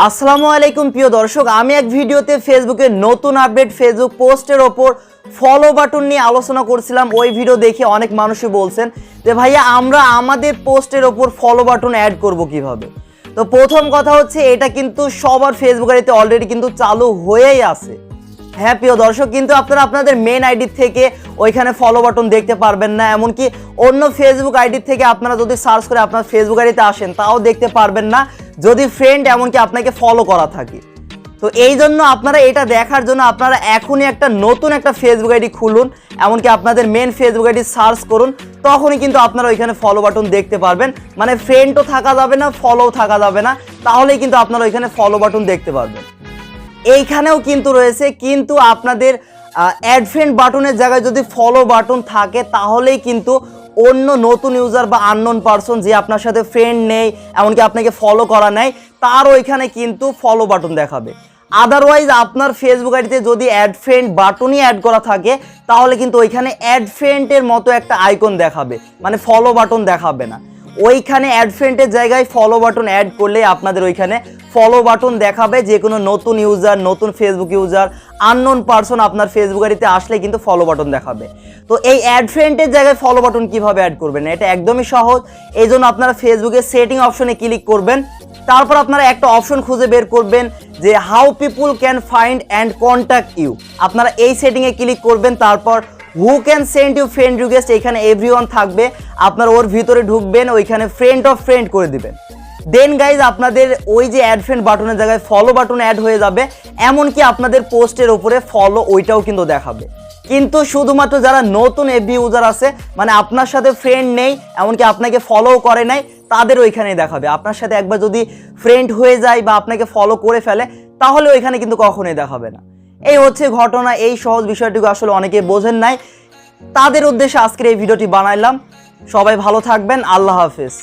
আসসালামু আলাইকুম প্রিয় দর্শক, আমি এক ভিডিওতে ফেসবুকে নতুন আপডেট ফেসবুক পোস্টের ওপর ফলো বাটন নিয়ে আলোচনা করছিলাম। ওই ভিডিও দেখে অনেক মানুষই বলছেন যে ভাইয়া আমরা আমাদের পোস্টের ওপর ফলো বাটন অ্যাড করব কিভাবে। তো প্রথম কথা হচ্ছে এটা কিন্তু সবার ফেসবুক আইডিতে অলরেডি কিন্তু চালু হয়েই আছে। হ্যাঁ প্রিয় দর্শক, কিন্তু আপনারা আপনাদের মেন আইডি থেকে ওইখানে ফলো বাটন দেখতে পারবেন না, এমনকি অন্য ফেসবুক আইডি থেকে আপনারা যদি সার্চ করে আপনার ফেসবুক আইডিতে আসেন তাও দেখতে পারবেন না যদি ফ্রেন্ড এমনকি আপনাকে ফলো করা থাকে। তো এই জন্য আপনারা এটা দেখার জন্য আপনারা এখনই নতুন একটা ফেসবুক আইডি খুলুন, এমনকি আপনাদের মেন ফেসবুক আইডি সার্চ করুন, তখনই কিন্তু আপনারা ওইখানে ফলো বাটন দেখতে পারবেন। মানে ফ্রেন্ডও থাকা যাবে না, ফলোও থাকা যাবে না, তাহলেই কিন্তু আপনারা ওইখানে ফলো বাটন দেখতে পারবেন। এইখানেও কিন্তু রয়েছে, কিন্তু আপনাদের অ্যাড ফ্রেন্ড বাটনের জায়গায় যদি ফলো বাটন থাকে তাহলেই কিন্তু অন্য নতুন ইউজার বা আননোন পারসন যে আপনার সাথে ফ্রেন্ড নেই, এমনকি আপনাকে ফলো করা নেই, তার ওইখানে কিন্তু ফলো বাটন দেখাবে। আদারওয়াইজ আপনার ফেসবুক আইডিতে যদি অ্যাড ফ্রেন্ড বাটনই অ্যাড করা থাকে তাহলে কিন্তু ওইখানে অ্যাড ফ্রেন্ডের মতো একটা আইকন দেখাবে, মানে ফলো বাটন দেখাবে না। ওইখানে অ্যাড ফ্রেন্ডের জায়গায় ফলো বাটন অ্যাড করলে আপনাদের ওইখানে ফলো বাটন দেখাবে। যে কোনো নতুন ইউজার, নতুন ফেসবুক ইউজার, আননোন পারসন আপনার ফেসবুক আইডিতে আসলে কিন্তু ফলো বাটন দেখাবে। তো এই অ্যাড ফ্রেন্ডের জায়গায় ফলো বাটন কিভাবে অ্যাড করবেন, এটা একদমই সহজ। এই জন্য আপনারা ফেসবুকের সেটিং অপশনে ক্লিক করবেন, তারপর আপনারা একটা অপশন খুঁজে বের করবেন যে how people can find and contact you. আপনারা এই সেটিংয়ে ক্লিক করবেন, তারপর who can send you friend request, এখানে এভরিওয়ান থাকবে, আপনারা ওর ভিতরে ঢুকবেন, ওইখানে ফ্রেন্ড অফ ফ্রেন্ড করে দিবেন। দেন গাইজ আপনাদের ওই যে অ্যাড ফ্রেন্ড বাটনের জায়গায় ফলো বাটন অ্যাড হয়ে যাবে, এমনকি আপনাদের পোস্টের উপরে ফলো ওইটাও কিন্তু দেখাবে। কিন্তু শুধুমাত্র যারা নতুন এফবি ইউজার আছে, মানে আপনার সাথে ফ্রেন্ড নেই, এমনকি আপনাকে ফলো করে নাই, তাদের ওইখানেই দেখাবে। আপনার সাথে একবার যদি ফ্রেন্ড হয়ে যায় বা আপনাকে ফলো করে ফেলে তাহলে ওইখানে কিন্তু কখনোই দেখাবে না। এই হচ্ছে ঘটনা। এই সহজ বিষয়টুকু আসলে অনেকে বোঝেন নাই, তাদের উদ্দেশ্যে আজকের এই ভিডিওটি বানাইলাম। সবাই ভালো থাকবেন, আল্লাহ হাফেজ।